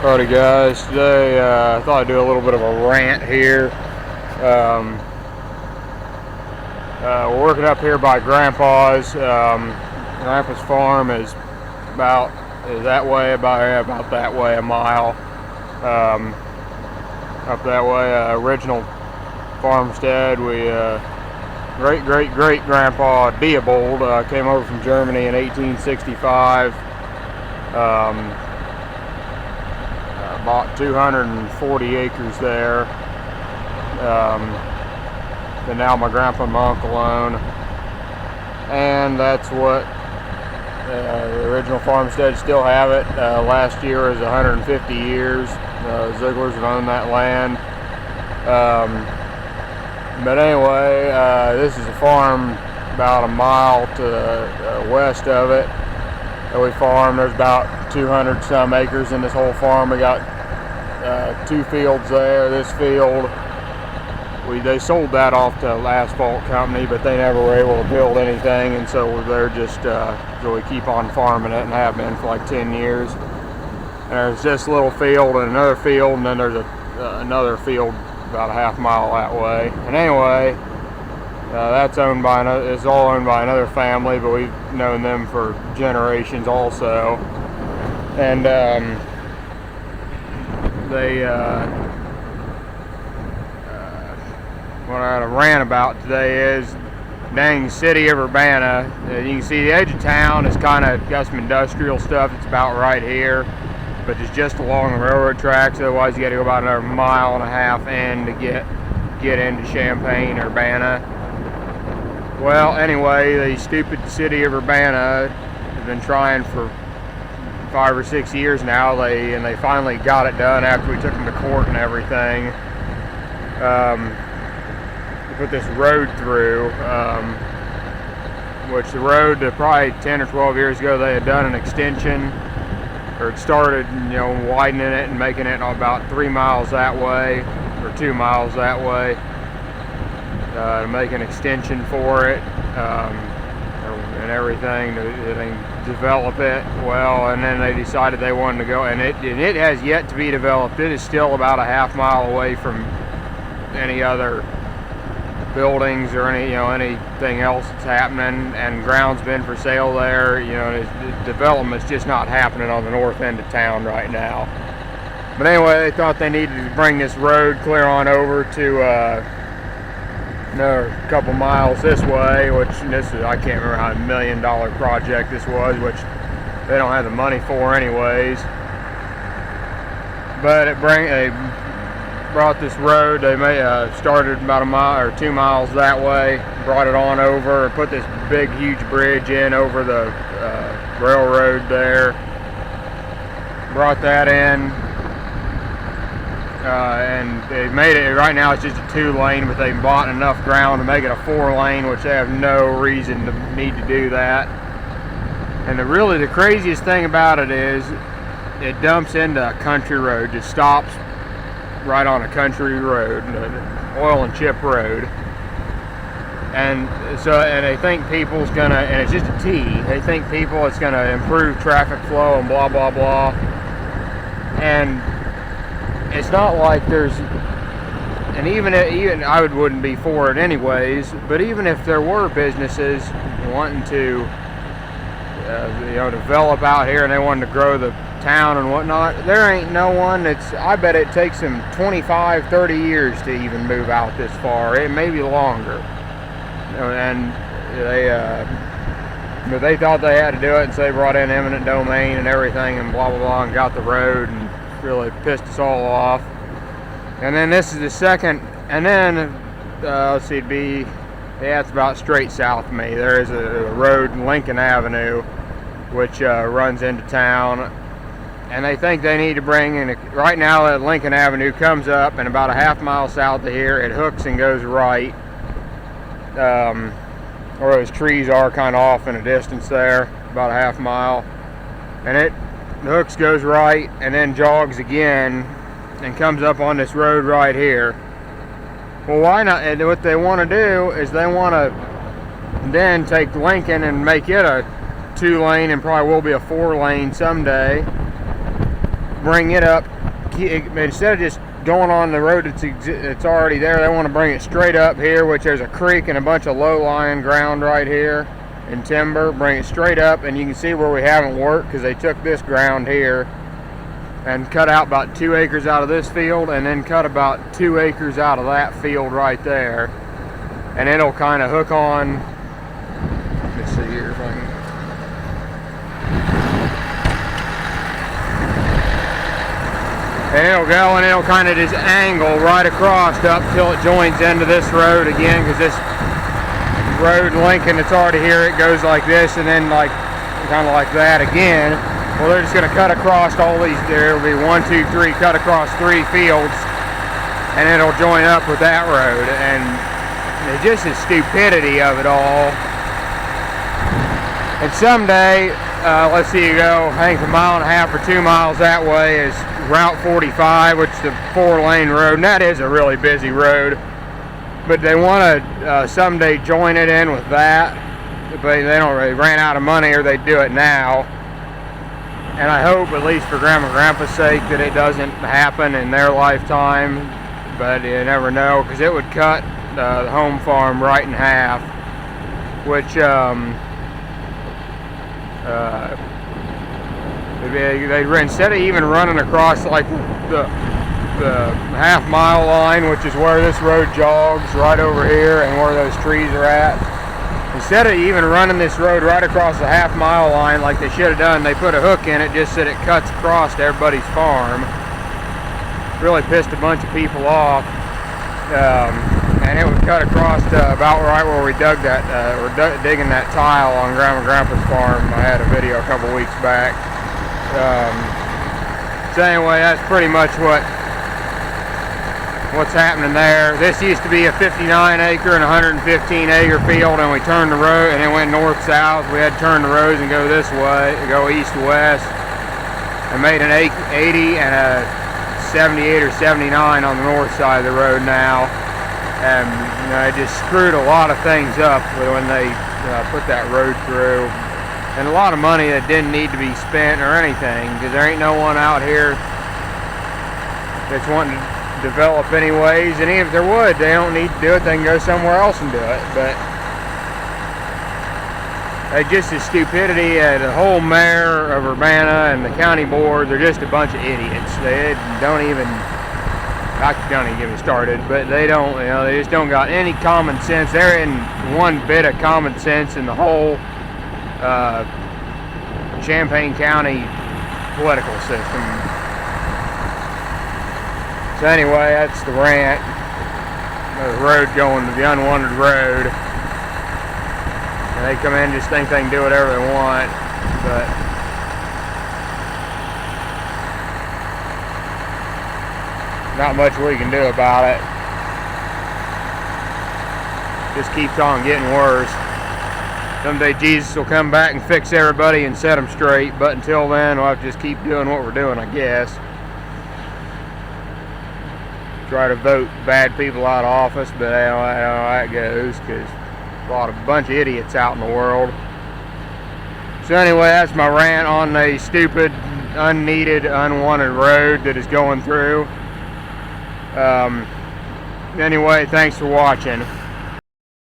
Alrighty guys, today I thought I'd do a little bit of a rant here. We're working up here by Grandpa's. Grandpa's farm is that way, about that way, a mile. Up that way, original farmstead. We great grandpa Diebold came over from Germany in 1865. Bought 240 acres there. That now my grandpa and my uncle own, and that's what the original farmstead still have it. Last year was 150 years. Ziglar's have owned that land. But anyway, this is a farm about a mile to the west of it that we farm. There's about 200 some acres in this whole farm. We got 2 fields there. This field, they sold that off to an asphalt company, but they never were able to build anything, and so they're just so we keep on farming it and have been for like 10 years. And there's this little field and another field, and then there's another field about a half mile that way. And anyway, that's owned by it's all owned by another family, but we've known them for generations also. And what I ran about today is dang city of Urbana. You can see the edge of town is kind of got some industrial stuff. It's about right here, but it's just along the railroad tracks. Otherwise, you got to go about another mile and a half in to get into Champaign, Urbana. Well, anyway, the stupid city of Urbana has been trying for 5 or 6 years now. They finally got it done after we took them to court and everything. They put this road through, which the road, probably 10 or 12 years ago, they had done an extension, or it started, widening it and making it about 3 miles that way, or 2 miles that way, to make an extension for it, and everything, to develop it. Well, and then they decided they wanted to go, and it has yet to be developed. It is still about a half mile away from any other buildings or anything else that's happening, and ground's been for sale there. Development's just not happening on the north end of town right now. But anyway, they thought they needed to bring this road clear on over to another couple miles this way, which I can't remember how $1 million project this was, which they don't have the money for anyways. But they brought this road. They started about a mile or 2 miles that way, brought it on over, and put this big huge bridge in over the railroad there. Brought that in. And they made it, right now it's just a 2-lane, but they bought enough ground to make it a 4-lane, which they have no reason to need to do that. And the craziest thing about it is it dumps into a country road, just stops right on a country road, an oil and chip road. And they think people's gonna, and it's just a T, they think it's gonna improve traffic flow and blah blah blah. And it's not like there's, and even I wouldn't be for it anyways, but even if there were businesses wanting to develop out here and they wanted to grow the town and whatnot, there ain't no one I bet it takes them 25, 30 years to even move out this far. It may be longer. And but they thought they had to do it, and so they brought in eminent domain and everything and blah blah blah and got the road, and really pissed us all off. And then this is the second, and then let's see, it's about straight south of me. There is a road, Lincoln Avenue, which runs into town, and they think they need to bring in right now that Lincoln Avenue comes up, and about a half mile south of here it hooks and goes right, where those trees are kind of off in a distance there, about a half mile, and it hooks, goes right, and then jogs again and comes up on this road right here. Well, why not? And what they want to do is they want to then take Lincoln and make it a 2-lane, and probably will be a 4-lane someday, bring it up, instead of just going on the road that's already there, they want to bring it straight up here, which there's a creek and a bunch of low-lying ground right here and timber. Bring it straight up, and you can see where we haven't worked because they took this ground here and cut out about 2 acres out of this field, and then cut about 2 acres out of that field right there, and it'll kind of hook on. Let's see here if I can. And it'll go and it'll kind of just angle right across up till it joins into this road again, because this road linking that's already here, it goes like this and then like kind of like that again. Well, they're just going to cut across all these. There will be 1, 2, 3, cut across 3 fields, and it'll join up with that road. And it's just the stupidity of it all. And someday, let's see, you go, I think 1.5 miles or 2 miles that way is Route 45, which is the 4-lane road, and that is a really busy road. But they want to someday join it in with that, but they don't really ran out of money, or they'd do it now. And I hope, at least for Grandma and Grandpa's sake, that it doesn't happen in their lifetime. But you never know, because it would cut the home farm right in half, which instead of even running across like the half-mile line, which is where this road jogs right over here and where those trees are at, instead of even running this road right across the half-mile line like they should have done, they put a hook in it just so that it cuts across to everybody's farm. Really pissed a bunch of people off. And it would cut across to about right where we dug that, we're digging that tile on Grandma and Grandpa's farm. I had a video a couple weeks back. So anyway, that's pretty much what's happening there. This used to be a 59-acre and 115-acre field, and we turned the road, and it went north-south. We had to turn the roads and go this way, go east-west, and made an 80 and a 78 or 79 on the north side of the road now. And you know, it just screwed a lot of things up when they put that road through. And a lot of money that didn't need to be spent or anything, because there ain't no one out here that's wanting to develop anyways, and even if there would, they don't need to do it. They can go somewhere else and do it. But just the stupidity of the whole mayor of Urbana and the county board, they're just a bunch of idiots. They don't even, I don't even get me started, but they don't, you know, they just don't got any common sense. There isn't one bit of common sense in the whole Champaign County political system. So anyway, that's the rant. The road going to the unwanted road. And they come in and just think they can do whatever they want, but not much we can do about it. Just keeps on getting worse. Someday Jesus will come back and fix everybody and set them straight, but until then we'll have to just keep doing what we're doing, I guess. Try to vote bad people out of office, but I don't know how that goes, because a bunch of idiots out in the world. So anyway, that's my rant on the stupid, unneeded, unwanted road that is going through. Anyway, thanks for watching.